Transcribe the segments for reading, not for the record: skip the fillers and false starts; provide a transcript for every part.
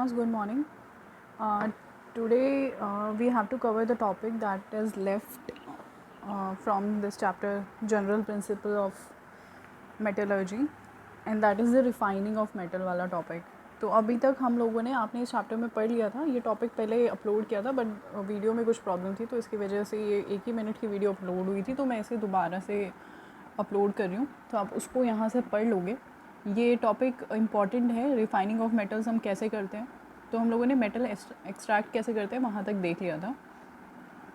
class, good morning. Today we have to cover the topic that is left from this chapter, General Principle of Metallurgy, and that is the refining of metal वाला topic. तो अभी तक हम लोगों ने आपने इस chapter में पढ़ लिया था. ये टॉपिक पहले अपलोड किया था बट वीडियो में कुछ प्रॉब्लम थी तो इसकी वजह से ये 1 ही मिनट की वीडियो अपलोड हुई थी, तो मैं इसे दोबारा से अपलोड कर रही हूँ, तो आप उसको यहाँ से पढ़ लोगे. ये टॉपिक इम्पॉर्टेंट है. रिफाइनिंग ऑफ मेटल्स हम कैसे करते हैं, तो हम लोगों ने मेटल एक्सट्रैक्ट कैसे करते हैं वहाँ तक देख लिया था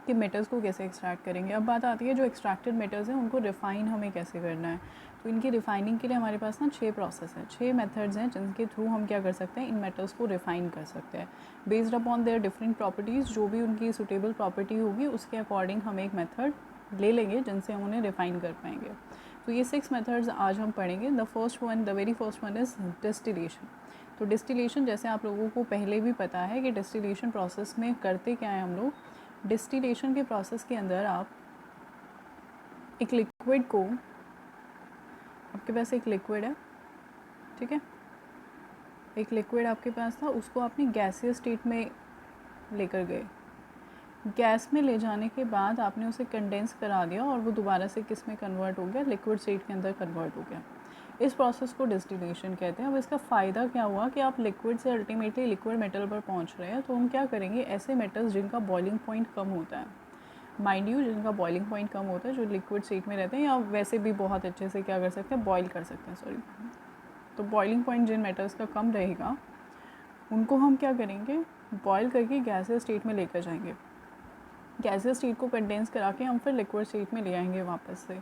कि मेटल्स को कैसे एक्सट्रैक्ट करेंगे. अब बात आती है जो एक्सट्रैक्टेड मेटल्स हैं उनको रिफ़ाइन हमें कैसे करना है. तो इनकी रिफ़ाइनिंग के लिए हमारे पास ना 6 प्रोसेस हैं, 6 मेथड्स हैं जिनके थ्रू हम क्या कर सकते हैं, इन मेटल्स को रिफ़ाइन कर सकते हैं. Based upon their different properties, जो भी उनकी सूटेबल प्रॉपर्टी होगी उसके अकॉर्डिंग हम एक मेथड ले लेंगे जिनसे हम उन्हें रिफ़ाइन कर पाएंगे. तो ये 6 मेथड्स आज हम पढ़ेंगे. The very first one is distillation. तो डिस्टिलेशन, जैसे आप लोगों को पहले भी पता है कि डिस्टिलेशन प्रोसेस में करते क्या है हम लोग. डिस्टिलेशन के प्रोसेस के अंदर आप एक लिक्विड को, आपके पास एक लिक्विड है, ठीक है, एक लिक्विड आपके पास था, उसको आपने गैसियस स्टेट में लेकर गए. गैस में ले जाने के बाद आपने उसे कंडेंस करा दिया और वो दोबारा से किस में कन्वर्ट हो गया, लिक्विड स्टेट के अंदर कन्वर्ट हो गया. इस प्रोसेस को डिस्टिलेशन कहते हैं. अब इसका फ़ायदा क्या हुआ कि आप लिक्विड से अल्टीमेटली लिक्विड मेटल पर पहुंच रहे हैं. तो हम क्या करेंगे, ऐसे मेटल्स जिनका बॉइलिंग पॉइंट कम होता है, माइंड यू, जिनका बॉइलिंग पॉइंट कम होता है, जो लिक्विड स्टेट में रहते हैं या वैसे भी बहुत अच्छे से क्या कर सकते हैं, बॉयल कर सकते हैं, सॉरी. तो बॉइलिंग पॉइंट जिन मेटल्स का कम रहेगा उनको हम क्या करेंगे, बॉयल करके गैसियस स्टेट में लेकर जाएंगे. गैसियस स्टेट को कंडेंस करा के हम फिर लिक्विड स्टेट में ले आएंगे वापस से.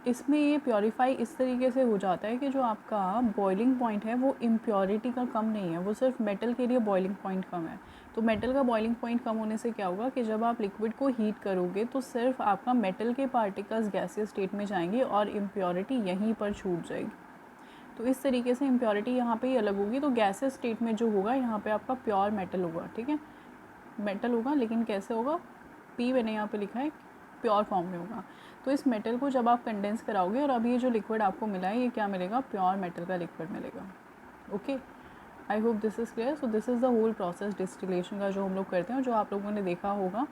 इसमें ये प्योरीफाई इस तरीके से हो जाता है कि जो आपका बॉइलिंग पॉइंट है वो इम्प्योरिटी का कम नहीं है, वो सिर्फ मेटल के लिए बॉइलिंग पॉइंट कम है. तो मेटल का बॉइलिंग पॉइंट कम होने से क्या होगा कि जब आप लिक्विड को हीट करोगे तो सिर्फ आपका मेटल के पार्टिकल्स गैसियस स्टेट में जाएंगे और इम्प्योरिटी यहीं पर छूट जाएगी. तो इस तरीके से इम्प्योरिटी यहाँ पे ही अलग होगी. तो गैसियस स्टेट में जो होगा यहाँ पे आपका प्योर मेटल होगा, ठीक है, मेटल होगा, लेकिन कैसे होगा, पी मैंने यहाँ पे लिखा है, प्योर फॉर्म में होगा. तो इस मेटल को जब आप कंडेंस कराओगे और अब ये जो लिक्विड आपको मिला है ये क्या मिलेगा, प्योर मेटल का लिक्विड मिलेगा. Okay, I hope this is clear. So this is the whole process distillation का जो हम लोग करते हैं, जो आप लोगों ने देखा होगा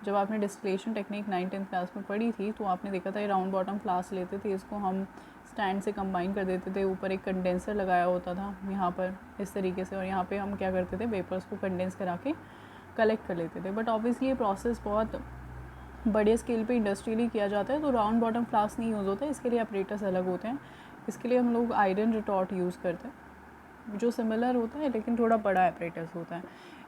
जब आपने डिस्टिलेशन टेक्निक 9th-10th क्लास में पढ़ी थी. तो आपने देखा था ये राउंड बॉटम फ्लास्क लेते थे, इसको हम स्टैंड से कंबाइन कर देते थे, ऊपर एक कंडेंसर लगाया होता था यहाँ पर इस तरीके से, और यहाँ पे हम क्या करते थे, वेपर्स को कंडेंस करा के कलेक्ट कर लेते थे. बट ऑब्वियसली ये प्रोसेस बहुत बड़े स्केल पे इंडस्ट्रियली किया जाता है, तो राउंड बॉटम फ्लास्क नहीं यूज़ होता है. इसके लिए ऑपरेटर्स अलग होते हैं. इसके लिए हम लोग आयरन रिटॉर्ट यूज़ करते हैं, जो सिमिलर होता है लेकिन थोड़ा बड़ा ऑपरेटर्स होता है.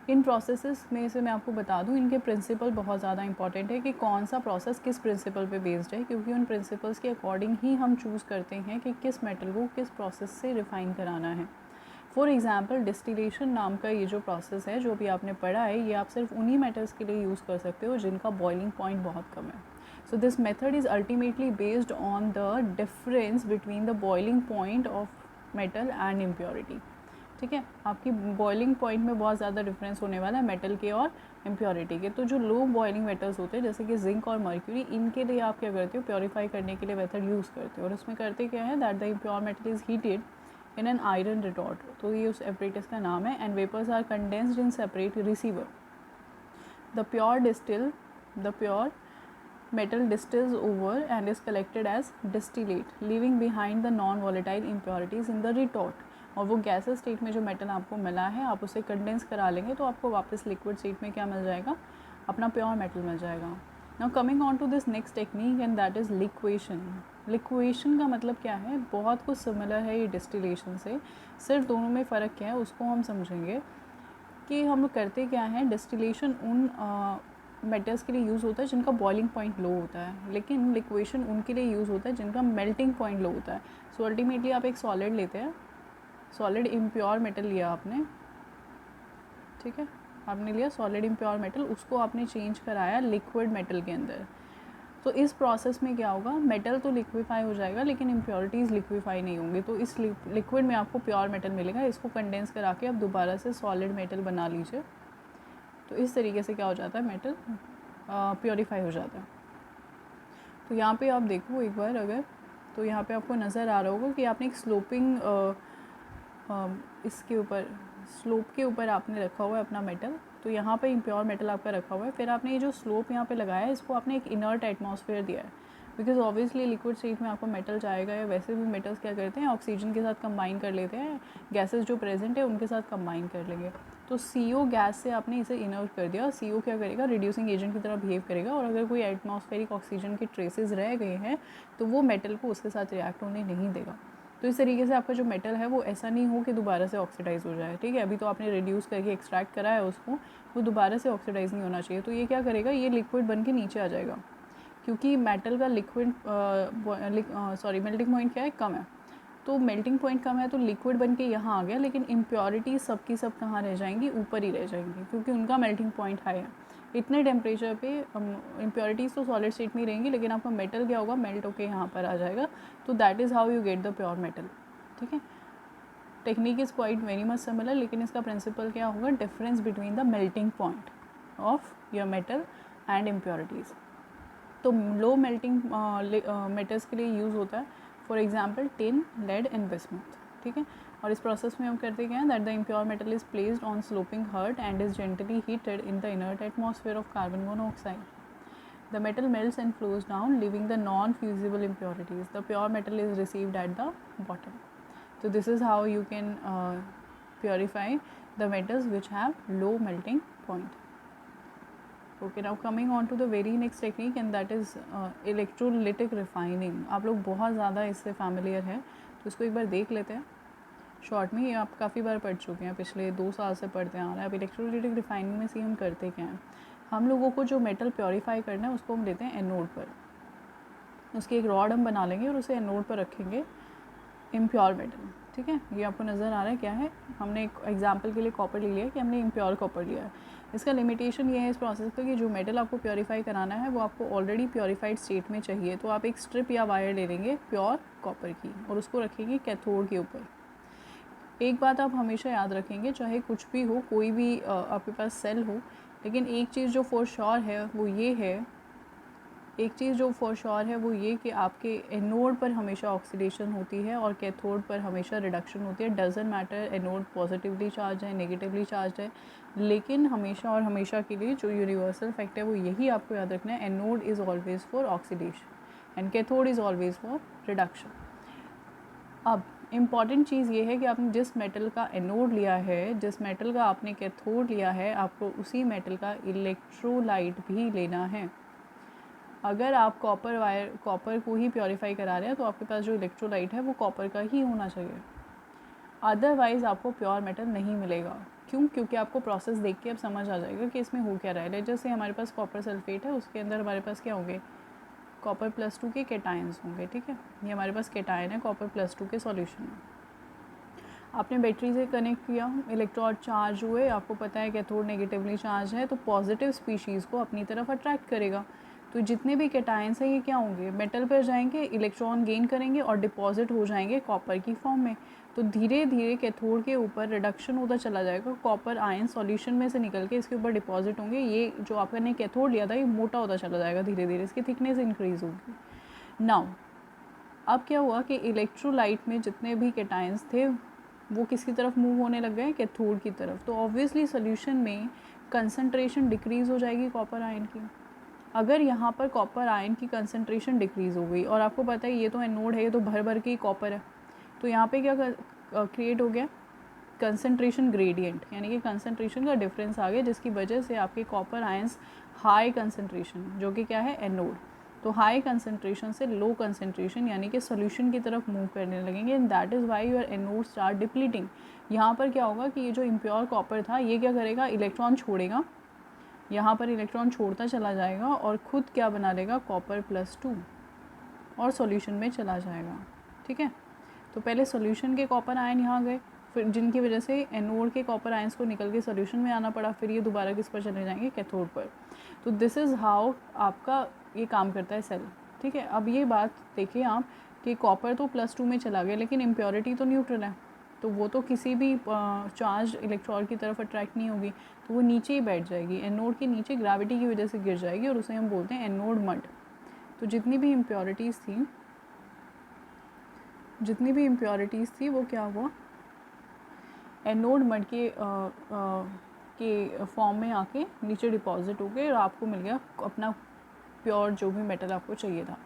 इन प्रोसेसेस में से मैं आपको बता दूं, इनके प्रिंसिपल बहुत ज़्यादा इंपॉर्टेंट है कि कौन सा प्रोसेस किस प्रिंसिपल पे बेस्ड है, क्योंकि उन प्रिंसिपल्स के अकॉर्डिंग ही हम चूज़ करते हैं कि किस मेटल को किस प्रोसेस से रिफ़ाइन कराना है. फॉर एग्ज़ाम्पल, डिस्टिलेशन नाम का ये जो प्रोसेस है, जो भी आपने पढ़ा है, ये आप सिर्फ उन्हीं मेटल्स के लिए यूज़ कर सकते हो जिनका बॉइलिंग पॉइंट बहुत कम है. So this method is ultimately based on the difference between the boiling point of metal and impurity. ठीक है, आपकी बॉइलिंग पॉइंट में बहुत ज़्यादा डिफरेंस होने वाला है मेटल के और इम्प्योरिटी के. तो जो लो बॉइलिंग मेटल्स होते हैं जैसे कि जिंक और मर्क्यूरी, इनके लिए आप क्या करते हो, प्योरीफाई करने के लिए मेथड यूज़ करते हो. और उसमें करते क्या है, that the impure metal is heated in an iron retort. तो ये उस एपरेटस का नाम है. And vapours are condensed in separate receiver. The pure metal distills over and is collected as distillate, leaving behind the non-volatile impurities in the retort. और वो gases state में जो मेटल आपको मिला है आप उसे कंडेंस करा लेंगे तो आपको वापस लिक्विड स्टेट में क्या मिल जाएगा, अपना प्योर मेटल मिल जाएगा. Now coming on to this next technique and that is liquation. Liquation का मतलब क्या है, बहुत कुछ सिमिलर है ये डिस्टिलेशन से, सिर्फ दोनों में फ़र्क क्या है उसको हम समझेंगे. कि हम लोग करते क्या हैं, डिस्टिलेशन उन मेटल्स के लिए यूज़ होता है जिनका बॉइलिंग पॉइंट लो होता है, लेकिन लिक्वेशन उनके लिए यूज़ होता है जिनका मेल्टिंग पॉइंट लो होता है. सो अल्टीमेटली आप एक सॉलिड लेते हैं, सॉलिड इम्प्योर मेटल लिया आपने, ठीक है, आपने लिया सॉलिड इम्प्योर मेटल, उसको आपने चेंज कराया लिक्विड मेटल के अंदर. तो इस प्रोसेस में क्या होगा, मेटल तो लिक्विफाई हो जाएगा लेकिन इम्प्योरिटीज़ लिक्विफाई नहीं होंगी. तो इस लिक्विड में आपको प्योर मेटल मिलेगा. इसको कंडेंस करा के आप दोबारा से सॉलिड मेटल बना लीजिए. तो इस तरीके से क्या हो जाता है, मेटल प्योरीफाई हो जाता है. तो यहाँ पे आप देखो एक बार अगर, तो यहाँ पे आपको नज़र आ रहा होगा कि आपने एक स्लोपिंग इसके ऊपर स्लोप के ऊपर आपने रखा हुआ है अपना मेटल, तो यहाँ पे इम्प्योर मेटल आपका रखा हुआ है, फिर आपने ये जो स्लोप यहाँ पे लगाया है इसको आपने एक इनर्ट एटमॉस्फेयर दिया है, बिकॉज ऑब्वियसली लिक्विड स्टेट में आपको मेटल जाएगा, या वैसे भी मेटल्स क्या करते हैं ऑक्सीजन के साथ कंबाइन कर लेते हैं, गैसेस जो प्रेजेंट है उनके साथ कंबाइन कर लेंगे। तो CO गैस से आपने इसे इनर्ट कर दिया, और CO क्या करेगा, रिड्यूसिंग एजेंट की तरह बिहेव करेगा, और अगर कोई एटमॉस्फेरिक ऑक्सीजन के ट्रेसेस रह गए हैं तो वो मेटल को उसके साथ रिएक्ट होने नहीं देगा। तो इस तरीके से आपका जो मेटल है वो ऐसा नहीं हो कि दोबारा से ऑक्सीडाइज़ हो जाए, ठीक है। अभी तो आपने रिड्यूस करके एक्सट्रैक्ट करा है उसको, वो दोबारा से ऑक्सीडाइज़ नहीं होना चाहिए। तो ये क्या करेगा, ये लिक्विड बन के नीचे आ जाएगा, क्योंकि मेटल का लिक्विड मेल्टिंग पॉइंट क्या है, कम है। तो मेल्टिंग पॉइंट कम है तो लिक्विड बन के यहाँ आ गया, लेकिन इम्प्योरिटीज सब की सब कहाँ रह जाएंगी, ऊपर ही रह जाएंगी, क्योंकि उनका मेल्टिंग पॉइंट हाई है। इतने टेम्परेचर पे इम्प्योरिटीज़ तो सॉलिड स्टेट में ही रहेंगी, लेकिन आपका मेटल क्या होगा, मेल्ट होके यहाँ पर आ जाएगा। तो that is how you get the pure metal, ठीक है। Technique is quite very much similar, लेकिन इसका प्रिंसिपल क्या होगा, difference between the melting point of your metal and impurities. तो लो मेल्टिंग मेटल्स के लिए यूज़ होता है, for example tin, lead and bismuth, ठीक है। और इस प्रोसेस में हम करते क्या हैं, that the impure metal is placed on sloping hearth and is gently heated in the inert atmosphere of carbon monoxide. The metal melts and flows down, leaving the non-fusible impurities. The pure metal is received at the bottom. So this is how you can purify the metals which have low melting point. Okay, now coming on to the very next technique, and that is electrolytic refining. आप लोग बहुत ज़्यादा इससे familiar है, तो इसको एक बार देख लेते हैं शॉर्ट में। ये आप काफ़ी बार पढ़ चुके हैं, पिछले 2 साल से पढ़ते आ रहे हैं। अब इलेक्ट्रोलाइटिक रिफाइनिंग में से हम करते क्या हैं, हम लोगों को जो मेटल प्योरीफाई करना है उसको हम लेते हैं एनोड पर, उसकी एक रॉड हम बना लेंगे और उसे एनोड पर रखेंगे इम्प्योर मेटल, ठीक है। ये आपको नज़र आ रहा है क्या है, हमने एक एग्जांपल के लिए कॉपर ले लिया कि हमने इम्प्योर कॉपर लिया है। इसका लिमिटेशन ये है इस प्रोसेस का कि जो मेटल आपको प्योरीफाई कराना है वो आपको ऑलरेडी प्योरीफाइड स्टेट में चाहिए। तो आप एक स्ट्रिप या वायर ले लेंगे प्योर कॉपर की और उसको रखेंगे कैथोड के ऊपर। एक बात आप हमेशा याद रखेंगे, चाहे कुछ भी हो, कोई भी आपके पास सेल हो, लेकिन एक चीज़ जो फॉर श्योर है वो ये है, कि आपके एनोड पर हमेशा ऑक्सीडेशन होती है और कैथोड पर हमेशा रिडक्शन होती है। Doesn't matter anode positively charge है, नेगेटिवली चार्ज है, लेकिन हमेशा और हमेशा के लिए जो यूनिवर्सल फैक्ट है वो यही आपको याद रखना है, anode is always for oxidation and cathode is always for reduction. अब इम्पॉर्टेंट चीज़ ये है कि आपने जिस मेटल का एनोड लिया है, जिस मेटल का आपने कैथोड लिया है, आपको उसी मेटल का इलेक्ट्रोलाइट भी लेना है। अगर आप कॉपर को ही प्योरीफाई करा रहे हैं तो आपके पास जो इलेक्ट्रोलाइट है वो कॉपर का ही होना चाहिए, अदरवाइज़ आपको प्योर मेटल नहीं मिलेगा। क्यों? क्योंकि आपको प्रोसेस देख के अब समझ आ जाएगा कि इसमें हो क्या रहा है। जैसे हमारे पास कॉपर सल्फेट है, उसके अंदर हमारे पास क्या होंगे, कॉपर +2 के केटायंस होंगे, ठीक है। ये हमारे पास केटायन है कॉपर +2 के सॉल्यूशन में। आपने बैटरी से कनेक्ट किया, इलेक्ट्रॉन चार्ज हुए, आपको पता है कैथोड नेगेटिवली चार्ज है, तो पॉजिटिव स्पीशीज़ को अपनी तरफ अट्रैक्ट करेगा। तो जितने भी केटायंस हैं ये क्या होंगे, मेटल पर जाएंगे, इलेक्ट्रॉन गेन करेंगे और डिपॉजिट हो जाएंगे कॉपर की फॉर्म में। तो धीरे धीरे कैथोड के ऊपर रिडक्शन होता चला जाएगा, कॉपर आयन सॉल्यूशन में से निकल के इसके ऊपर डिपॉजिट होंगे। ये जो आपने कैथोड लिया था ये मोटा होता चला जाएगा, धीरे धीरे इसकी थिकनेस इंक्रीज़ होगी। नाउ अब क्या हुआ कि इलेक्ट्रोलाइट में जितने भी केटायंस थे वो किसकी तरफ मूव होने लग गए, कैथोड की तरफ। तो ऑब्वियसली सोल्यूशन में कंसंट्रेशन डिक्रीज़ हो जाएगी कॉपर आयन की। अगर यहाँ पर कॉपर आयन की कंसंट्रेशन डिक्रीज़ हो गई, और आपको पता है ये तो एनोड है, ये तो भर भर के ही कॉपर है, तो यहाँ पे क्या क्रिएट हो गया, कंसंट्रेशन ग्रेडियंट, यानी कि कंसंट्रेशन का डिफरेंस आ गया, जिसकी वजह से आपके कॉपर आयंस हाई कंसंट्रेशन, जो कि क्या है एनोड, तो हाई कंसंट्रेशन से लो कंसंट्रेशन यानी कि सोल्यूशन की तरफ मूव करने लगेंगे, and that is why your anode start depleting. यहाँ पर क्या होगा कि ये जो इम्प्योर कॉपर था ये क्या करेगा, इलेक्ट्रॉन छोड़ेगा, यहाँ पर इलेक्ट्रॉन छोड़ता चला जाएगा और ख़ुद क्या बना लेगा, कॉपर +2, और सॉल्यूशन में चला जाएगा, ठीक है। तो पहले सॉल्यूशन के कॉपर आयन यहाँ गए, फिर जिनकी वजह से एनोड के कॉपर आयंस को निकल के सॉल्यूशन में आना पड़ा, फिर ये दोबारा किस पर चले जाएंगे, कैथोड पर। तो दिस इज़ हाउ आपका ये काम करता है सेल, ठीक है। अब ये बात देखिए आप कि कॉपर तो +2 में चला गया, लेकिन इम्प्योरिटी तो न्यूट्रल है, तो वो तो किसी भी चार्ज इलेक्ट्रॉन की तरफ अट्रैक्ट नहीं होगी, तो वो नीचे ही बैठ जाएगी, एनोड के नीचे ग्रेविटी की वजह से गिर जाएगी, और उसे हम बोलते हैं एनोड मड। तो जितनी भी इम्प्योरिटीज़ थी वो क्या हुआ, एनोड मड के फॉर्म में आके नीचे डिपॉजिट हो गए और आपको मिल गया अपना प्योर जो भी मेटल आपको चाहिए था।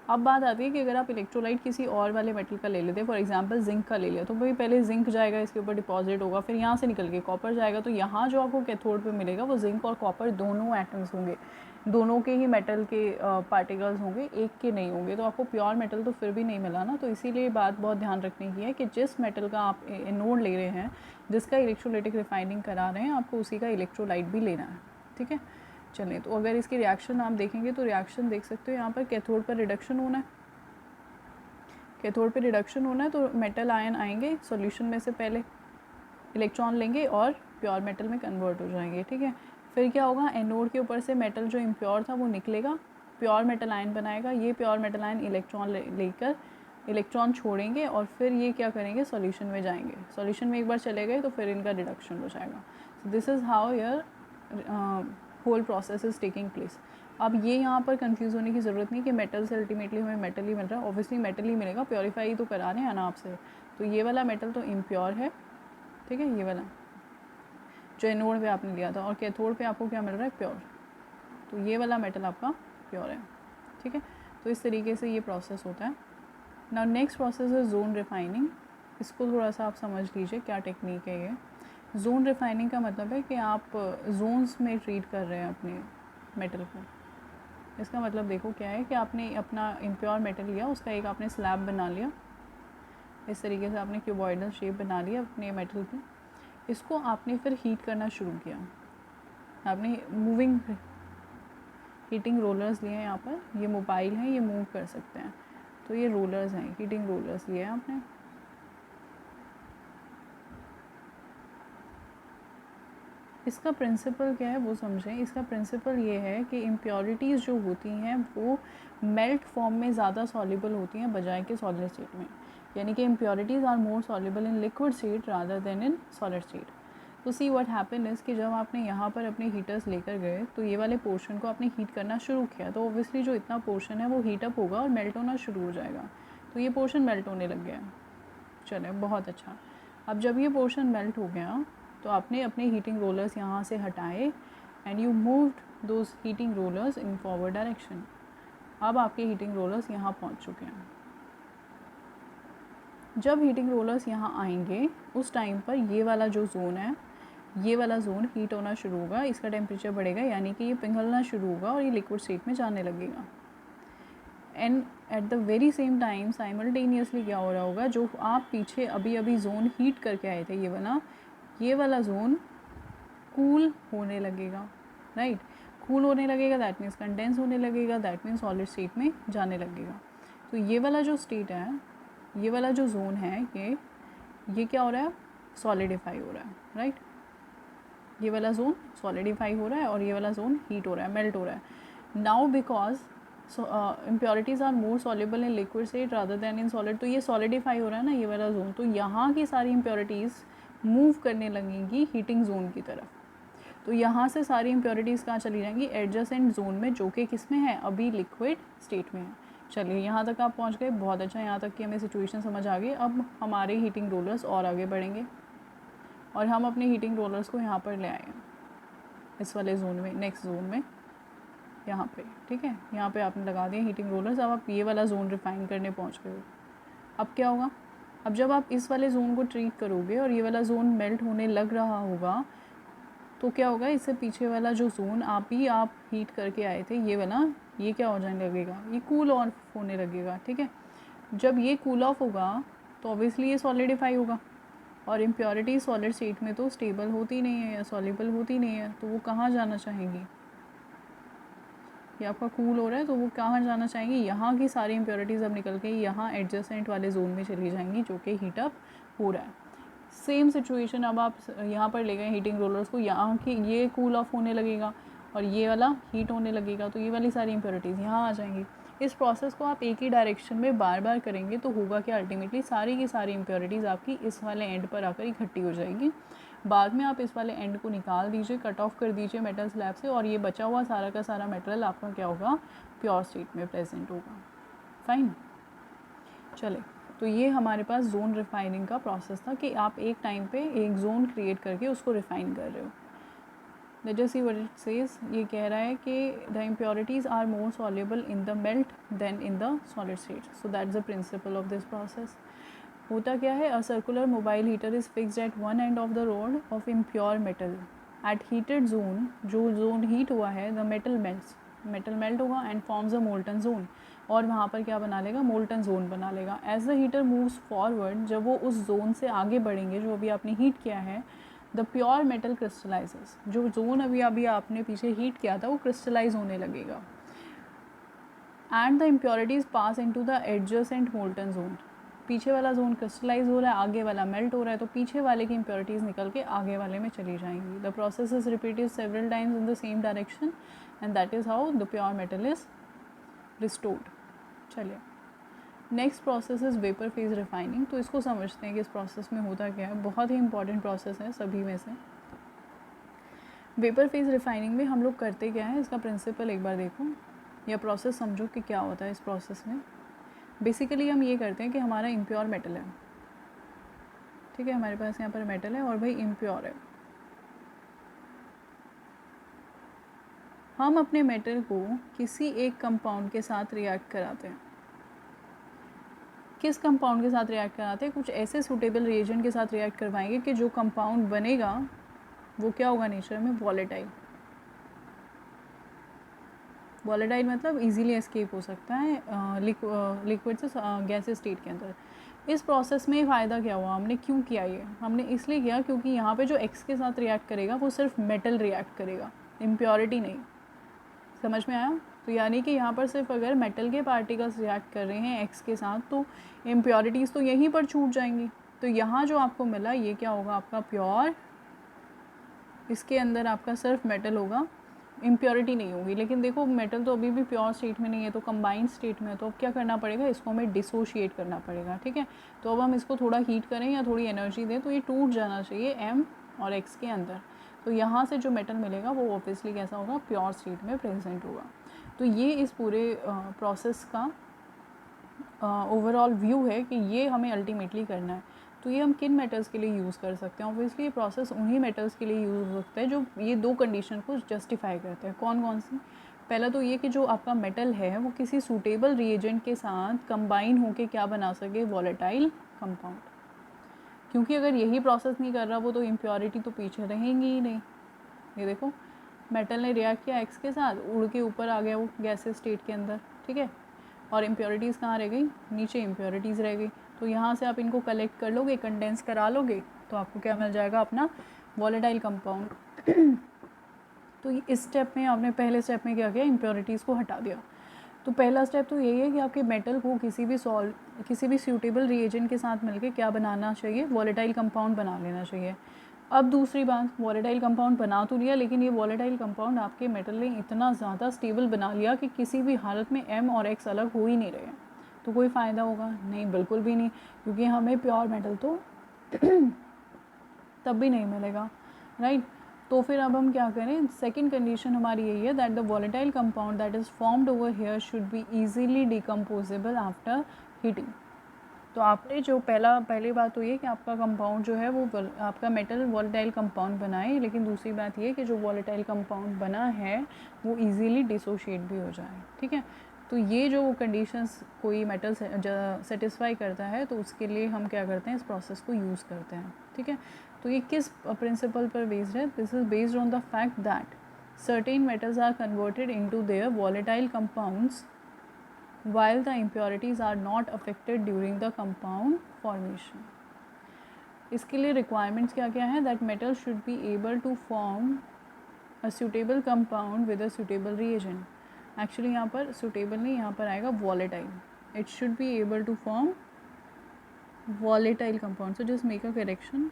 अब बात आती है कि अगर आप इलेक्ट्रोलाइट किसी और वाले मेटल का ले लेते हैं, फॉर एग्जांपल जिंक का ले लिया, तो भाई पहले जिंक जाएगा, इसके ऊपर डिपॉजिट होगा, फिर यहाँ से निकल के कॉपर जाएगा, तो यहाँ जो आपको कैथोड पे मिलेगा वो जिंक और कॉपर दोनों एटम्स होंगे, दोनों के ही मेटल के पार्टिकल्स होंगे, एक के नहीं होंगे, तो आपको प्योर मेटल तो फिर भी नहीं मिला ना। तो इसीलिए बात बहुत ध्यान रखने की है कि जिस मेटल का आप एनोड ले रहे हैं, जिसका इलेक्ट्रोलाइटिक रिफाइनिंग करा रहे हैं, आपको उसी का इलेक्ट्रोलाइट भी लेना है, ठीक है। चलिए, तो अगर इसकी रिएक्शन आप देखेंगे तो रिएक्शन देख सकते हो यहाँ पर कैथोड पर रिडक्शन होना है, कैथोड पे रिडक्शन होना है, तो मेटल आयन आएंगे सॉल्यूशन में से, पहले इलेक्ट्रॉन लेंगे और प्योर मेटल में कन्वर्ट हो जाएंगे, ठीक है। फिर क्या होगा, एनोड के ऊपर से मेटल जो इम्प्योर था वो निकलेगा, प्योर मेटल आयन बनाएगा, ये प्योर मेटल आयन इलेक्ट्रॉन लेकर इलेक्ट्रॉन छोड़ेंगे और फिर ये क्या करेंगे, सॉल्यूशन में जाएंगे, सॉल्यूशन में एक बार चले गए तो फिर इनका रिडक्शन हो जाएगा। So this is how your whole process is taking place. अब ये यहाँ पर कंफ्यूज होने की ज़रूरत नहीं कि मेटल से अल्टीमेटली हमें मेटल ही मिल रहा है, ऑब्वियसली मेटल ही मिलेगा, प्योरीफाई तो करा रहे हैं ना आपसे। तो ये वाला मेटल तो इम्प्योर है, ठीक है, ये वाला जो एनोड पे आपने लिया था, और कैथोड पे आपको क्या मिल रहा है, प्योर, तो ये वाला मेटल आपका प्योर है, ठीक है। तो इस तरीके से ये प्रोसेस होता है। नाउ नेक्स्ट प्रोसेस है जोन रिफाइनिंग। इसको थोड़ा सा आप समझ लीजिए क्या टेक्निक है ये। जोन रिफाइनिंग का मतलब है कि आप जोन्स में ट्रीट कर रहे हैं अपने मेटल को। इसका मतलब देखो क्या है कि आपने अपना इम्प्योर मेटल लिया, उसका एक आपने स्लैब बना लिया, इस तरीके से आपने क्यूबॉइडल शेप बना लिया अपने मेटल की। इसको आपने फिर हीट करना शुरू किया, आपने मूविंग हीटिंग रोलर्स लिए हैं यहाँ पर, ये मोबाइल हैं, ये मूव कर सकते हैं, तो ये रोलर्स हैं, हीटिंग रोलर्स लिए हैं आपने। इसका प्रिंसिपल क्या है वो समझें। इसका प्रिंसिपल ये है कि इम्प्योरिटीज़ जो होती हैं वो मेल्ट फॉर्म में ज़्यादा सॉल्युबल होती हैं बजाय के सॉलिड स्टेट में, यानी कि impurities are more soluble in liquid state rather than in solid state. तो सी व्हाट हैपन इज़ कि जब आपने यहाँ पर अपने हीटर्स लेकर गए तो ये वाले पोर्शन को आपने हीट करना शुरू किया, तो ऑब्वियसली जो इतना पोर्शन है वो हीटअप होगा और मेल्ट होना शुरू हो जाएगा, तो ये पोर्शन मेल्ट होने लग गया। चले, बहुत अच्छा। अब जब ये पोर्शन मेल्ट हो गया तो आपने अपने हीटिंग रोलर्स यहाँ से हटाए and you moved those heating rollers in forward direction. अब आपके हीटिंग रोलर्स यहाँ पहुँच चुके हैं। जब हीटिंग रोलर्स यहाँ आएंगे उस टाइम पर ये वाला जो जोन है, ये वाला जोन हीट होना शुरू होगा, इसका टेम्परेचर बढ़ेगा, यानी कि ये पिघलना शुरू होगा और ये लिक्विड स्टेट में जाने लगेगा। And at the very same time simultaneously क्या हो रहा होगा, जो आप पीछे अभी अभी जोन हीट करके आए थे, ये वाला जोन कूल होने लगेगा, राइट। कूल होने लगेगा दैट मीन्स कंडेंस होने लगेगा, दैट मीन्स सॉलिड स्टेट में जाने लगेगा। तो ये वाला जो स्टेट है, ये वाला जो जोन है, ये क्या हो रहा है, सॉलिडिफाई हो रहा है, राइट। ये वाला जोन सॉलिडिफाई हो रहा है और ये वाला जोन हीट हो रहा है, मेल्ट हो रहा है। Now because impurities are more soluble in liquid state rather than in solid, तो ये सॉलिडिफाई हो रहा है ना ये वाला जोन, तो यहाँ की सारी इम्प्योरिटीज़ मूव करने लगेंगी हीटिंग जोन की तरफ। तो यहाँ से सारी इम्प्योरिटीज़ कहाँ चली जाएंगी, एडजेसेंट जोन में, जो कि किस में है, अभी लिक्विड स्टेट में है। चलिए, यहाँ तक आप पहुँच गए, बहुत अच्छा। यहाँ तक कि हमें सिचुएशन समझ आ गई। अब हमारे हीटिंग रोलर्स और आगे बढ़ेंगे और हम अपने हीटिंग रोलर्स को यहाँ पर ले आए इस वाले जोन में, नेक्स्ट जोन में, यहाँ पे, ठीक है। यहाँ पे आपने लगा दिए हीटिंग रोलर्स। अब आप ये वाला जोन रिफाइन करने पहुँच गए हो। अब क्या होगा, अब जब आप इस वाले जोन को ट्रीट करोगे और ये वाला जोन मेल्ट होने लग रहा होगा, तो क्या होगा, इससे पीछे वाला जो जोन आप हीट करके आए थे, ये वाला, ये क्या हो जाने लगेगा, ये कूल ऑफ होने लगेगा, ठीक है। जब ये कूल ऑफ होगा तो ऑब्वियसली ये सॉलिडिफाई होगा, और इम्प्योरिटी सॉलिड स्टेट में तो स्टेबल होती नहीं है या सॉल्युबल होती नहीं है, तो वो कहाँ जाना चाहेंगी, ये आपका कूल हो रहा है तो वो कहाँ जाना चाहेंगी, यहाँ की सारी इम्प्योरिटीज़ अब निकल के यहाँ एडजेसेंट वाले जोन में चली जाएंगी, जो कि हीटअप हो रहा है। सेम सिचुएशन अब आप यहाँ पर ले गए हीटिंग रोलर्स को, यहाँ की ये कूल ऑफ होने लगेगा और ये वाला हीट होने लगेगा, तो ये वाली सारी इम्प्योरिटीज़ यहाँ आ जाएंगी। इस प्रोसेस को आप एक ही डायरेक्शन में बार बार करेंगे तो होगा कि अल्टीमेटली सारी की सारी इम्प्योरिटीज़ आपकी इस वाले एंड पर आकर इकट्ठी हो जाएगी। बाद में आप इस वाले एंड को निकाल दीजिए, कट ऑफ कर दीजिए मेटल स्लैब से, और ये बचा हुआ सारा का सारा मेटेरियल आपका क्या होगा, प्योर स्टेट में प्रेजेंट होगा। फाइन। चले, तो ये हमारे पास जोन रिफाइनिंग का प्रोसेस था कि आप एक टाइम पे एक जोन क्रिएट करके उसको रिफाइन कर रहे हो. Let us see what it says. ये कह रहा है कि the impurities are more soluble in the melt than in the solid state. So that's the principle of this process. होता क्या है, a circular mobile heater is fixed at one end of the rod of impure metal. At heated zone, जो zone heat हुआ है, the metal melt होगा and forms a molten zone. और वहाँ पर क्या बना लेगा, मोल्टन जोन बना लेगा. As the heater moves forward, जब वो उस जोन से आगे बढ़ेंगे जो अभी आपने हीट किया है, द प्योर मेटल क्रिस्टलाइजेस. जो जोन अभी आपने पीछे हीट किया था वो क्रिस्टलाइज होने लगेगा. And the impurities pass into the adjacent molten zone. पीछे वाला जोन क्रिस्टलाइज हो रहा है, आगे वाला मेल्ट हो रहा है, तो पीछे वाले की इम्प्योरिटीज़ निकल के आगे वाले में चली जाएंगी. The process is repeated several times in the same direction and that is how the pure metal is restored. चलिए, next process is vapour phase refining. तो इसको समझते हैं कि इस प्रोसेस में होता क्या है. बहुत ही इंपॉर्टेंट प्रोसेस है सभी में से. वेपर फेज रिफाइनिंग में हम लोग करते क्या है, इसका प्रिंसिपल एक बार देखो या प्रोसेस समझो कि क्या होता है इस प्रोसेस में. बेसिकली हम ये करते हैं कि हमारा इम्प्योर मेटल है, ठीक है, हमारे पास यहाँ पर मेटल है और भाई इम्प्योर है. हम अपने मेटल को किसी एक कंपाउंड के साथ रिएक्ट कराते हैं. किस कंपाउंड के साथ रिएक्ट कराते हैं, कुछ ऐसे सूटेबल रिएजेंट के साथ रिएक्ट करवाएंगे कि जो कंपाउंड बनेगा वो क्या होगा, नेचर में वॉलेटाइल. वॉलेटाइल मतलब इजीली एस्केप हो सकता है लिक्विड से गैस स्टेट के अंदर. इस प्रोसेस में फ़ायदा क्या हुआ, हमने क्यों किया ये, हमने इसलिए किया क्योंकि यहाँ पे जो एक्स के साथ रिएक्ट करेगा वो सिर्फ मेटल रिएक्ट करेगा, इम्प्योरिटी नहीं. समझ में आया. तो यानी कि यहाँ पर सिर्फ अगर मेटल के पार्टिकल्स रिएक्ट कर रहे हैं एक्स के साथ तो इम्प्योरिटीज़ तो यहीं पर छूट जाएंगी. तो यहाँ जो आपको मिला ये क्या होगा, आपका प्योर. इसके अंदर आपका सिर्फ मेटल होगा, इम्प्योरिटी नहीं होगी. लेकिन देखो मेटल तो अभी भी प्योर स्टेट में नहीं है, तो कंबाइंड स्टेट में है. तो अब क्या करना पड़ेगा, इसको हमें डिसोशिएट करना पड़ेगा. ठीक है, तो अब हम इसको थोड़ा हीट करें या थोड़ी एनर्जी दें तो ये टूट जाना चाहिए एम और एक्स के अंदर. तो यहाँ से जो मेटल मिलेगा वो ऑब्वियसली कैसा होगा, प्योर स्टेट में प्रेजेंट होगा. तो ये इस पूरे प्रोसेस का ओवरऑल व्यू है कि ये हमें अल्टीमेटली करना है. तो ये हम किन मेटल्स के लिए यूज़ कर सकते हैं, ऑब्वियसली ये प्रोसेस उन्हीं मेटल्स के लिए यूज़ हो सकता है जो ये दो कंडीशन को जस्टिफाई करते हैं. कौन कौन सी, पहला तो ये कि जो आपका मेटल है वो किसी सूटेबल रिएजेंट के साथ कंबाइन होकर क्या बना सके, वॉलेटाइल कंपाउंड. क्योंकि अगर यही प्रोसेस नहीं कर रहा वो तो इम्प्योरिटी तो पीछे रहेंगी ही नहीं. ये देखो मेटल ने रिएक्ट किया एक्स के साथ, उड़ के ऊपर आ गया वो गैसेस स्टेट के अंदर, ठीक है, और इम्प्योरिटीज़ कहाँ रह गई, नीचे इम्प्योरिटीज़ रह गई. तो यहाँ से आप इनको कलेक्ट कर लोगे, कंडेंस करा लोगे, तो आपको क्या मिल जाएगा, अपना वॉलेटाइल कंपाउंड. तो इस स्टेप में आपने पहले स्टेप में क्या किया, इम्प्योरिटीज़ को हटा दिया. तो पहला स्टेप तो यही है कि आपके मेटल को किसी भी सूटेबल रिएजेंट के साथ मिलके क्या बनाना चाहिए, वॉलेटाइल कंपाउंड बना लेना चाहिए. अब दूसरी बात, वॉलेटाइल कंपाउंड बना तो लिया, लेकिन ये वॉलेटाइल कंपाउंड आपके मेटल ने इतना ज़्यादा स्टेबल बना लिया कि किसी भी हालत में एम और एक्स अलग हो ही नहीं रहे. तो कोई फ़ायदा होगा नहीं, बिल्कुल भी नहीं, क्योंकि हमें प्योर मेटल तो तब भी नहीं मिलेगा, राइट. तो फिर अब हम क्या करें, सेकंड कंडीशन हमारी यही है that the volatile compound that is formed over here should be easily decomposable after heating. तो आपने जो पहली बात तो ये कि आपका कंपाउंड जो है वो आपका मेटल वॉलेटाइल कंपाउंड बनाए, लेकिन दूसरी बात ये कि जो वॉलेटाइल कंपाउंड बना है वो इजीली डिसोशिएट भी हो जाए. ठीक है, तो ये जो कंडीशंस कोई मेटल सेटिस्फाई करता है तो उसके लिए हम क्या करते हैं, इस प्रोसेस को यूज़ करते हैं. ठीक है, तो ये किस प्रिंसिपल पर बेस्ड है, this is based on the fact that certain metals are converted into their volatile compounds while the impurities are not affected during the compound formation. इसके लिए requirements क्या क्या हैं, that metal should be able to form a suitable compound with a suitable reagent. Actually यहाँ पर suitable नहीं, यहाँ पर आएगा volatile. It should be able to form volatile compound. So just make a correction.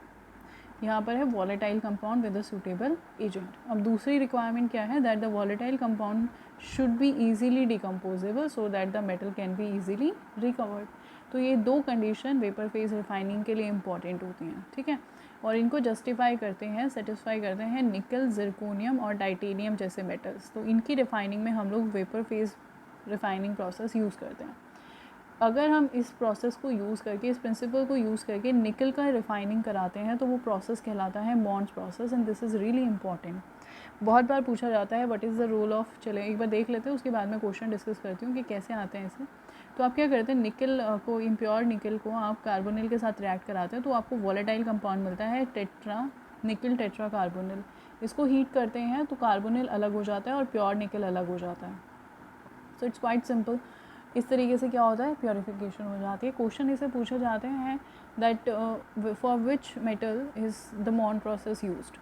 यहाँ पर है volatile compound with a suitable agent. अब दूसरी requirement क्या है, that the volatile compound should be easily decomposable so that the metal can be easily recovered. तो ये दो कंडीशन वेपर फेज रिफाइनिंग के लिए इम्पॉर्टेंट होती हैं. ठीक है, और इनको जस्टिफाई करते हैं, सेटिस्फाई करते हैं निकल, जिरकोनियम और टाइटेनियम जैसे मेटल्स. तो इनकी रिफाइनिंग में हम लोग vapour phase refining process use करते हैं. अगर हम इस प्रोसेस को यूज़ करके, इस प्रिंसिपल को यूज़ करके निकल का रिफाइनिंग कराते हैं तो वो प्रोसेस कहलाता है Mond's process, and this is really important. बहुत बार पूछा जाता है what is the role of, चले एक बार देख लेते हैं, उसके बाद मैं क्वेश्चन डिस्कस करती हूँ कि कैसे आते हैं इसे। तो आप क्या करते हैं, निकल को, इम्प्योर निकल को आप कार्बोनिल के साथ रिएक्ट कराते हैं तो आपको वॉलेटाइल कंपाउंड मिलता है निकल टेट्रा कार्बोनिल। इसको हीट करते हैं तो कार्बोनिल अलग हो जाता है और प्योर निकल अलग हो जाता है। So it's quite simple. इस तरीके से क्या होता है, प्योरीफिकेशन हो जाती है। क्वेश्चन इसे पूछे जाते हैं that for which metal is the Mond process used.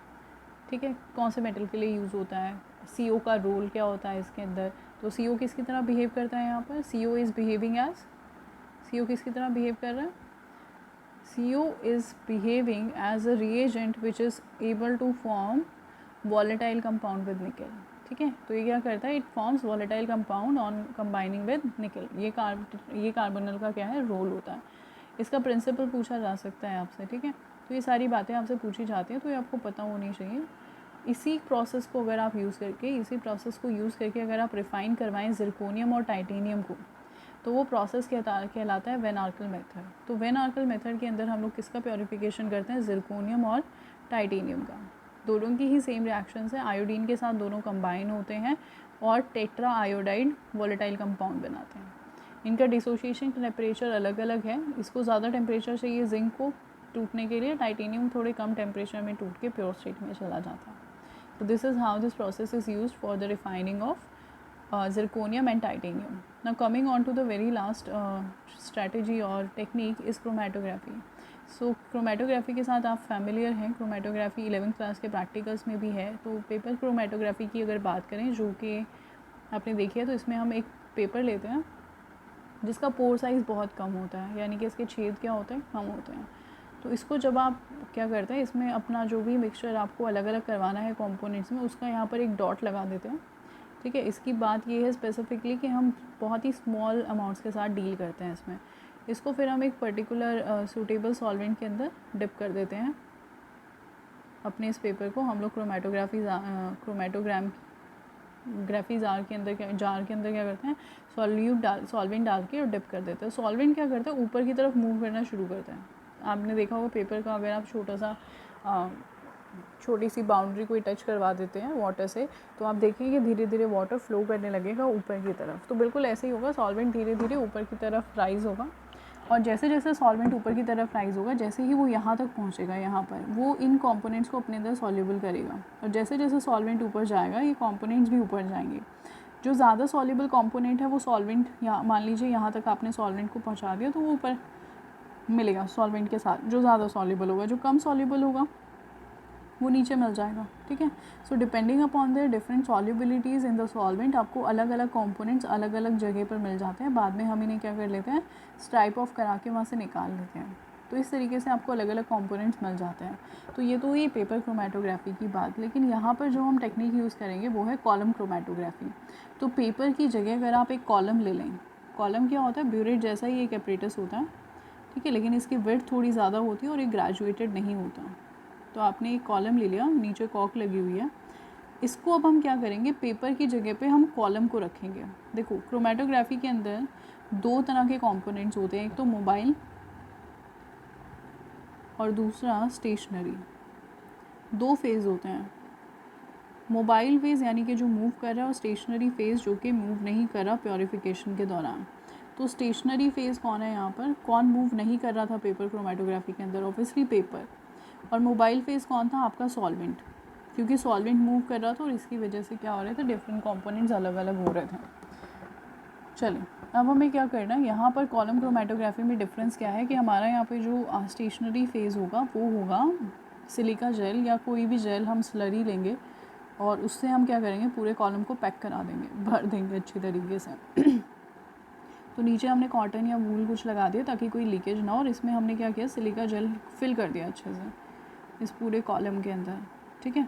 ठीक है, कौन से मेटल के लिए यूज़ होता है, CO का रोल क्या होता है इसके अंदर। तो CO किसकी तरह बिहेव करता है यहाँ पर, CO is behaving as, CO किसकी तरह बिहेव कर रहा है, CO is behaving as a reagent which is able to form volatile compound with nickel. ठीक है, तो ये क्या करता है, it forms volatile compound on combining with nickel. ये कार्बोनिल का क्या है, रोल होता है। इसका प्रिंसिपल पूछा जा सकता है आपसे। ठीक है, तो ये सारी बातें आपसे पूछी जाती हैं तो ये आपको पता होनी चाहिए। इसी प्रोसेस को अगर आप यूज़ करके अगर आप रिफ़ाइन करवाएं ज़िरकोनियम और टाइटेनियम को, तो वो प्रोसेस कहलाता है वेन आर्कल मेथड। तो वेन आर्कल मेथड के अंदर हम लोग किसका प्योरीफिकेशन करते हैं, ज़िरकोनियम और टाइटेनियम का। दोनों की ही सेम रिएक्शंस है, आयोडीन के साथ दोनों कंबाइन होते हैं और टेट्रा आयोडाइड वोलेटाइल कंपाउंड बनाते हैं। इनका डिसोसिएशन टेम्परेचर अलग अलग है। इसको ज़्यादा टेम्परेचर चाहिए जिंक को टूटने के लिए, टाइटेनियम थोड़े कम टेम्परेचर में टूट के प्योर स्टेट में चला जाता है। तो this is how this process is used for the refining of zirconium and titanium. Now coming on to the very last strategy और technique is chromatography. So chromatography के साथ आप familiar हैं, chromatography 11th क्लास के practicals में भी है। तो पेपर chromatography की अगर बात करें जो कि आपने देखी है, तो इसमें हम एक पेपर लेते हैं जिसका पोर साइज़ बहुत कम होता है, यानी कि इसके छेद क्या होते हैं, कम होते हैं। तो इसको जब आप क्या करते हैं, इसमें अपना जो भी मिक्सचर आपको अलग अलग करवाना है कंपोनेंट्स में, उसका यहाँ पर एक डॉट लगा देते हैं। ठीक है, इसकी बात ये है स्पेसिफिकली कि हम बहुत ही स्मॉल अमाउंट्स के साथ डील करते हैं इसमें। इसको फिर हम एक पर्टिकुलर सूटेबल सॉल्वेंट के अंदर डिप कर देते हैं। अपने इस पेपर को हम लोग क्रोमेटोग्राफी जार के अंदर क्या करते हैं, सॉल्वेंट डाल के और डिप कर देते हैं। सॉल्वेंट क्या करता है, ऊपर की तरफ मूव करना शुरू करता है। आपने देखा होगा पेपर का, अगर आप छोटी सी बाउंड्री कोई टच करवा देते हैं वाटर से, तो आप देखेंगे कि धीरे धीरे वाटर फ्लो करने लगेगा ऊपर की तरफ। तो बिल्कुल ऐसे ही होगा, सॉल्वेंट धीरे धीरे ऊपर की तरफ राइज़ होगा, और जैसे जैसे सॉल्वेंट ऊपर की तरफ राइज़ होगा, जैसे ही वो यहाँ तक पहुँचेगा, यहाँ पर वो इन कंपोनेंट्स को अपने अंदर सॉल्युबल करेगा, और जैसे जैसे सॉल्वेंट ऊपर जाएगा ये कंपोनेंट्स भी ऊपर जाएंगे। जो ज़्यादा सॉल्युबल कंपोनेंट है वो सॉल्वेंट, यहाँ मान लीजिए यहाँ तक आपने सॉल्वेंट को पहुँचा दिया, तो वो ऊपर मिलेगा सॉल्वेंट के साथ। जो ज़्यादा सॉल्युबल होगा, जो कम सॉल्युबल होगा, वो नीचे मिल जाएगा। ठीक है, so depending upon the different solubilities in the solvent, आपको अलग अलग कंपोनेंट्स अलग अलग जगह पर मिल जाते हैं। बाद में हम इन्हें क्या कर लेते हैं, स्ट्राइप ऑफ करा के वहाँ से निकाल लेते हैं। तो इस तरीके से आपको अलग अलग कंपोनेंट्स मिल जाते हैं। तो ये तो ये पेपर क्रोमेटोग्राफी की बात। लेकिन यहाँ पर जो हम टेक्निक यूज़ करेंगे वो है कॉलम क्रोमेटोग्राफी। तो पेपर की जगह अगर आप एक कॉलम ले लें, कॉलम क्या होता है, ब्यूरेट जैसा ही एक एपरेटस होता है। ठीक है, लेकिन इसकी विड्थ थोड़ी ज़्यादा होती है और ये ग्रेजुएटेड नहीं होता। तो आपने एक कॉलम ले लिया, नीचे कॉक लगी हुई है। इसको अब हम क्या करेंगे, पेपर की जगह पे हम कॉलम को रखेंगे। देखो, क्रोमेटोग्राफी के अंदर दो तरह के कंपोनेंट्स होते हैं, एक तो मोबाइल और दूसरा स्टेशनरी। दो फेज़ होते हैं, मोबाइल फेज़ यानी कि जो मूव कर रहा है, और स्टेशनरी फेज़ जो कि मूव नहीं कर रहा प्योरीफिकेशन के दौरान। तो स्टेशनरी फेज़ कौन है यहाँ पर, कौन मूव नहीं कर रहा था पेपर क्रोमेटोग्राफी के अंदर, ऑब्वियसली पेपर। और मोबाइल फेज़ कौन था, आपका सॉल्वेंट, क्योंकि सॉल्वेंट मूव कर रहा था और इसकी वजह से क्या हो रहे थे, डिफरेंट कंपोनेंट्स अलग अलग हो रहे थे। चलिए, अब हमें क्या करना है, यहाँ पर कॉलम क्रोमेटोग्राफी में डिफरेंस क्या है कि हमारा यहाँ पे जो स्टेशनरी फेज़ होगा वो होगा सिलिका जेल, या कोई भी जेल हम स्लरी लेंगे और उससे हम क्या करेंगे, पूरे कॉलम को पैक करा देंगे, भर देंगे अच्छी तरीके से। तो नीचे हमने कॉटन या वूल कुछ लगा दिया ताकि कोई लीकेज ना हो, और इसमें हमने क्या किया, सिलिका जेल फिल कर दिया अच्छे से इस पूरे कॉलम के अंदर। ठीक है,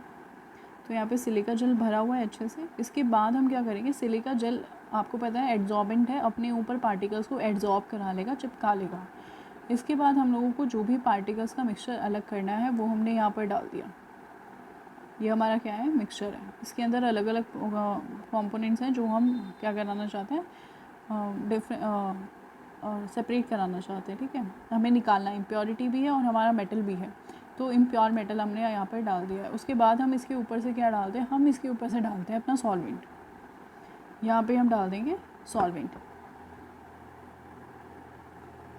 तो यहाँ पे सिलिका जेल भरा हुआ है अच्छे से। इसके बाद हम क्या करेंगे, सिलिका जेल आपको पता है एड्जॉर्बेंट है, अपने ऊपर पार्टिकल्स को एड्जॉर्ब करा लेगा, चिपका लेगा। इसके बाद हम लोगों को जो भी पार्टिकल्स का मिक्सचर अलग करना है वो हमने यहाँ पर डाल दिया। ये हमारा क्या है, मिक्सचर है। इसके अंदर अलग अलग कंपोनेंट्स हैं जो हम क्या कराना चाहते हैं, सेपरेट कराना चाहते हैं, ठीक है, हमें निकालना, इम्प्योरिटी भी है और हमारा मेटल भी है, तो इम्प्योर मेटल हमने यहाँ पर डाल दिया है। उसके बाद हम इसके ऊपर से क्या डालते हैं, हम इसके ऊपर से डालते हैं अपना सॉल्वेंट, यहाँ पे हम डाल देंगे सॉल्वेंट।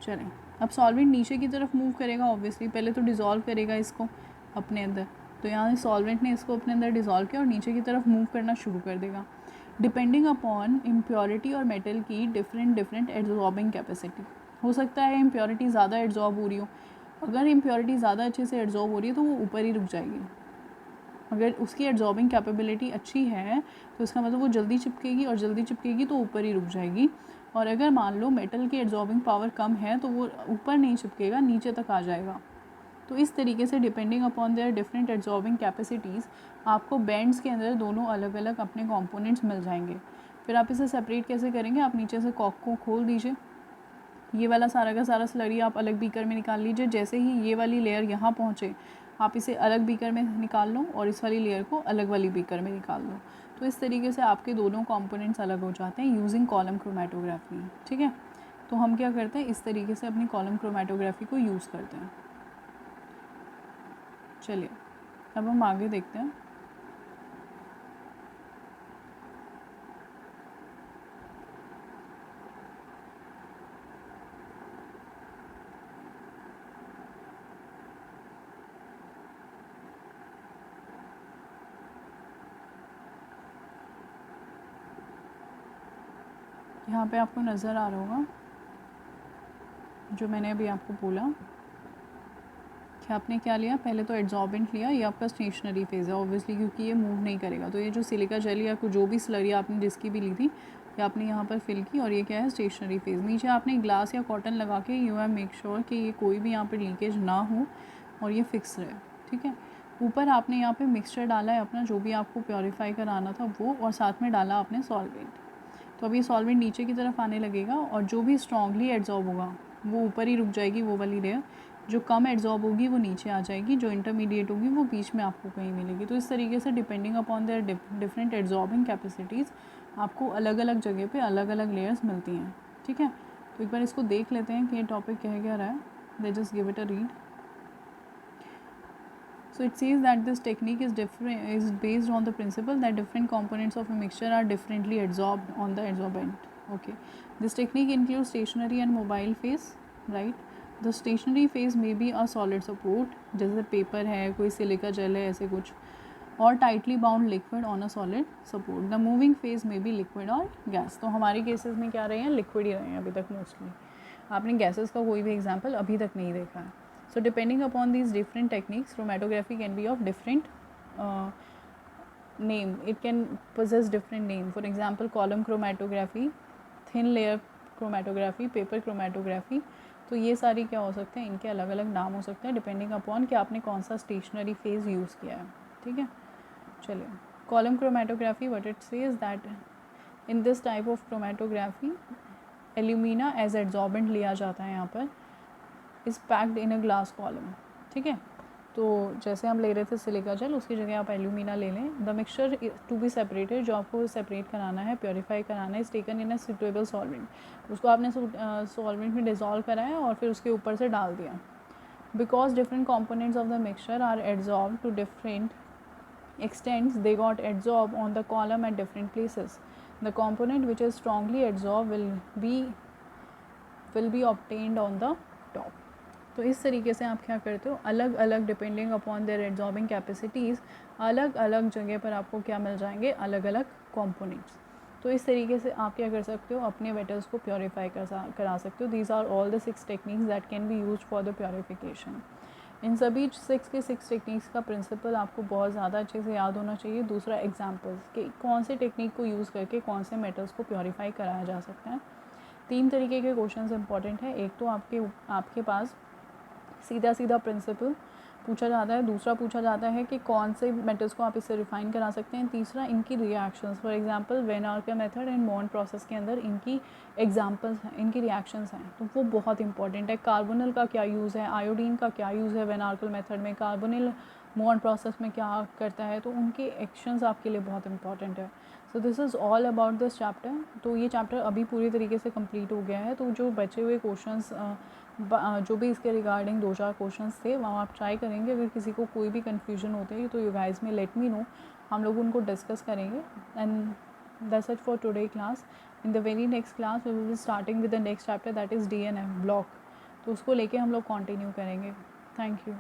चलें, अब सॉल्वेंट नीचे की तरफ मूव करेगा, ऑब्वियसली पहले तो डिज़ोल्व करेगा इसको अपने अंदर, तो यहाँ सॉल्वेंट ने इसको अपने अंदर डिज़ोल्व किया और नीचे की तरफ मूव करना शुरू कर देगा। डिपेंडिंग अपॉन इम्प्योरिटी और मेटल की डिफरेंट एड्जॉर्बिंग कैपेसिटी, हो सकता है इम्प्योरिटी ज़्यादा एड्जॉर्ब हो रही हो, अगर इम्प्योरिटी ज़्यादा अच्छे से एड्जॉर्ब हो रही है तो वो ऊपर ही रुक जाएगी, अगर उसकी एड्जॉर्बिंग कैपेबिलिटी अच्छी है तो इसका मतलब वो जल्दी चिपकेगी, और जल्दी चिपकेगी तो ऊपर ही रुक जाएगी। और अगर मान लो मेटल की एड्जॉर्बिंग पावर कम है तो वो ऊपर नहीं चिपकेगा, नीचे तक आ जाएगा। तो इस तरीके से depending upon their different adsorbing capacities आपको बैंड्स के अंदर दोनों अलग अलग अपने कंपोनेंट्स मिल जाएंगे। फिर आप इसे सेपरेट कैसे करेंगे, आप नीचे से कॉक को खोल दीजिए, ये वाला सारा का सारा स्लरी आप अलग बीकर में निकाल लीजिए। जैसे ही ये वाली लेयर यहाँ पहुँचे आप इसे अलग बीकर में निकाल लो और इस वाली लेयर को अलग वाली बीकर में निकाल लो। तो इस तरीके से आपके दोनों कंपोनेंट्स अलग हो जाते हैं यूजिंग कॉलम क्रोमेटोग्राफी, ठीक है। तो हम क्या करते हैं, इस तरीके से अपनी कॉलम क्रोमेटोग्राफी को यूज़ करते हैं। चलिए अब हम आगे देखते हैं। यहाँ पे आपको नज़र आ रहा होगा जो मैंने अभी आपको बोला कि आपने क्या लिया, पहले तो एड्जॉर्बेंट लिया, ये आपका स्टेशनरी फेज़ है ऑब्वियसली क्योंकि ये मूव नहीं करेगा। तो ये जो सिलिका जेल या जो भी स्लरी आपने जिसकी भी ली थी ये आपने यहाँ पर फिल की, और ये क्या है, स्टेशनरी फेज़। नीचे आपने ग्लास या कॉटन लगा के यू हैव मेक श्योर कि ये कोई भी यहाँ पर लीकेज ना हो और ये फिक्स रहे, ठीक है। ऊपर आपने यहाँ पे मिक्सचर डाला है अपना जो भी आपको प्योरीफाई कराना था वो, और साथ में डाला आपने सॉल्वेंट। तो अब ये सॉल्वेंट नीचे की तरफ आने लगेगा और जो भी स्ट्रॉन्गली एड्जॉर्ब होगा वो ऊपर ही रुक जाएगी वो वाली लेयर, जो कम एड्जॉर्ब होगी वो नीचे आ जाएगी, जो इंटरमीडिएट होगी वो बीच में आपको कहीं मिलेगी। तो इस तरीके से depending upon their different adsorbing capacities आपको अलग अलग जगह पे अलग अलग लेयर्स मिलती हैं, ठीक है। तो एक बार इसको देख लेते हैं कि ये टॉपिक कह क्या रहा है। They just give it a read. So it says that this technique is based on the principle that different components of a mixture are differently adsorbed on the adsorbent. Okay, this technique includes stationary and mobile phase, right? The stationary phase may be a solid support, जैसे paper है, कोई silica gel है, ऐसे कुछ, और tightly bound liquid on a solid support. The moving phase may be liquid or gas. तो हमारे cases में क्या रहे हैं, लिक्विड ही रहे हैं अभी तक मोस्टली। आपने गैसेस का कोई भी एग्जाम्पल अभी तक नहीं देखा है। So depending upon these different techniques, chromatography can be of different name. It can possess different name. For example, column chromatography, thin layer chromatography, paper chromatography. तो ये सारी क्या हो सकते हैं, इनके अलग अलग नाम हो सकते हैं डिपेंडिंग अपॉन कि आपने कौन सा स्टेशनरी फेज यूज़ किया है, ठीक है। चलिए, column chromatography, what it says that in this type of chromatography alumina as adsorbent लिया जाता है यहाँ पर, is packed in a glass column, ठीक है। तो जैसे हम ले रहे थे सिलिका जेल, उसकी जगह आप एल्यूमिना ले लें। The mixture to be separated, जो आपको सेपरेट कराना है, प्योरीफाई कराना है, is taken in a suitable solvent. उसको आपने सॉल्वेंट में डिज़ोल्व कराया और फिर उसके ऊपर से डाल दिया। Because different components of the mixture are adsorb to different extents, they got adsorbed on the column at different places. The component which is strongly adsorbed will be obtained on the top. तो इस तरीके से आप क्या करते हो, अलग अलग डिपेंडिंग अपॉन देयर एड्जॉर्बिंग कैपेसिटीज़ अलग अलग जगह पर आपको क्या मिल जाएंगे, अलग अलग कंपोनेंट्स। तो इस तरीके से आप क्या कर सकते हो, अपने मेटल्स को प्योरीफाई करा सकते हो। These are all the 6 techniques that can be used for the purification. इन सभी 6 के 6 टेक्निक्स का प्रिंसिपल आपको बहुत ज़्यादा अच्छे से याद होना चाहिए। दूसरा एग्जाम्पल्स कि कौन से टेक्निक को यूज़ करके कौन से मेटल्स को प्योरीफाई कराया जा सकता है। 3 तरीके के क्वेश्चंस इंपॉर्टेंट है। एक तो आपके पास सीधा सीधा प्रिंसिपल पूछा जाता है, दूसरा पूछा जाता है कि कौन से मेटल्स को आप इससे रिफाइन करा सकते हैं, तीसरा इनकी reactions. For example van Arkel method and Mond process के अंदर इनकी एग्जांपल्स हैं, इनकी रिएक्शंस हैं, तो वो बहुत इंपॉर्टेंट है। कार्बोनिल का क्या यूज़ है, आयोडीन का क्या यूज़ है वेन आर्कर मेथड में, कार्बोनिल मूव ऑन प्रोसेस में क्या करता है, तो उनके एक्शंस आपके लिए बहुत इंपॉर्टेंट है. सो this is all about this chapter. तो ये चैप्टर अभी पूरी तरीके से कंप्लीट हो गया है. तो जो बचे हुए क्वेश्चंस जो भी इसके रिगार्डिंग 2-4 क्वेश्चंस थे वहाँ आप ट्राई करेंगे. अगर किसी को कोई भी कन्फ्यूजन होती है तो यू गाइस में लेट मी नो, हम लोग उनको डिस्कस करेंगे. And that's it for today class. In the very next class we will be starting with the next chapter that is DNF block. तो उसको लेके हम लोग कंटिन्यू करेंगे. Thank you.